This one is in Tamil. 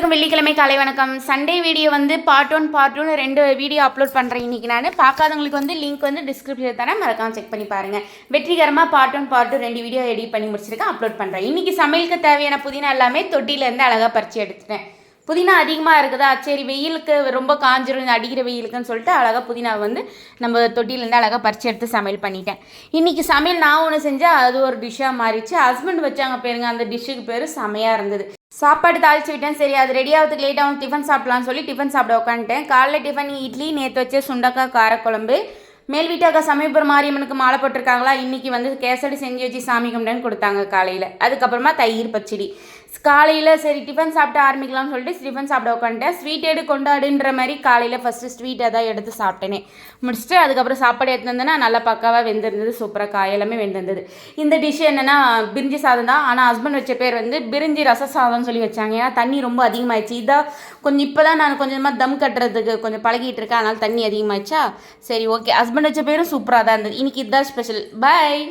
அனைவருக்கும் வெள்ளிக்கிழமை காலை வணக்கம். சண்டே வீடியோ வந்து பார்ட் 1 பார்ட் 2 2 வீடியோ அப்லோட் பண்ணுறேன். இன்றைக்கி நான் பார்க்காதவங்களுக்கு வந்து லிங்க் வந்து டிஸ்கிரிப்ஷனில் தரேன், மறக்காம செக் பண்ணி பாருங்கள். வெற்றிகரமாக பார்ட் 1 பார்ட் 2 2 வீடியோ எடிட் பண்ணி முடிச்சிருக்கேன், அப்லோட் பண்ணுறேன். இன்றைக்கி சமையலுக்கு தேவையான புதினா எல்லாமே தொட்டியிலேருந்து அழகாக பறித்து எடுத்துட்டேன். புதினா அதிகமாக இருக்குதா, சரி வெயிலுக்கு ரொம்ப காஞ்சிரும் அடிக்கிற வெயிலுக்குன்னு சொல்லிட்டு அழகாக புதினாவை வந்து நம்ம தொட்டியிலேருந்து அழகாக பறித்து எடுத்து சமையல் பண்ணிட்டேன். இன்றைக்கி சமையல் நான் ஒன்று செஞ்சேன், அது ஒரு டிஷ்ஷாக மாறிச்சு. ஹஸ்பண்ட் வச்சாங்க பேருங்க, அந்த டிஷ்ஷுக்கு பேர் செமையாக இருந்தது. சாப்பாடு தாளிச்சு விட்டேன். சரி அது ரெடி ஆகிறதுக்கு லேட்டாகவும் டிஃபன் சாப்பிட்லான்னு சொல்லி டிஃபன் சாப்பிட உட்காந்துட்டேன். காலைல டிஃபன் இட்லி, நேற்று வச்ச சுண்டக்காய் காரக்குழம்பு. மேல் வீட்டாக்கா சமயபுரம் மாரியம்மனுக்கு மாலை போட்டிருக்காங்களா, இன்றைக்கி வந்து கேசரி செஞ்சு வச்சு சாமி கும்பிட்டேன்னு கொடுத்தாங்க காலையில். அதுக்கப்புறமா தயிர் பச்சடி. காலையில் சரி டிஃபன் சாப்பிட்டு ஆரம்பிக்கலாம்னு சொல்லிட்டு டிஃபன் சாப்பிட உட்காந்துட்டேன். ஸ்வீட் எடு கொண்டாடுன்ற மாதிரி காலையில் ஃபஸ்ட்டு ஸ்வீட்டை தான் எடுத்து சாப்பிட்டேனே. முடிச்சுட்டு அதுக்கப்புறம் சாப்பாடு எடுத்து வந்தேன்னா நல்லா பக்காவாக வெந்திருந்தது, சூப்பராக காயெல்லாமே வெந்திருந்தது. இந்த டிஷ் என்னென்னா பிரிஞ்சி சாதம் தான். ஆனால் ஹஸ்பண்ட் வச்ச பேர் வந்து பிரிஞ்சி ரச சாதம்னு சொல்லி வச்சாங்க. ஏன்னா தண்ணி ரொம்ப அதிகமாகிடுச்சு. இதான் கொஞ்சம் இப்போ தான் நான் கொஞ்சமாக தம் கட்டுறதுக்கு கொஞ்சம் பழகிட்டு இருக்கேன், அதனால் தண்ணி அதிகமாகிடுச்சா. சரி ஓகே, ஹஸ்பண்ட் வச்ச பேரும் சூப்பராக தான் இருந்தது. இன்றைக்கி இதுதான் ஸ்பெஷல். பாய்.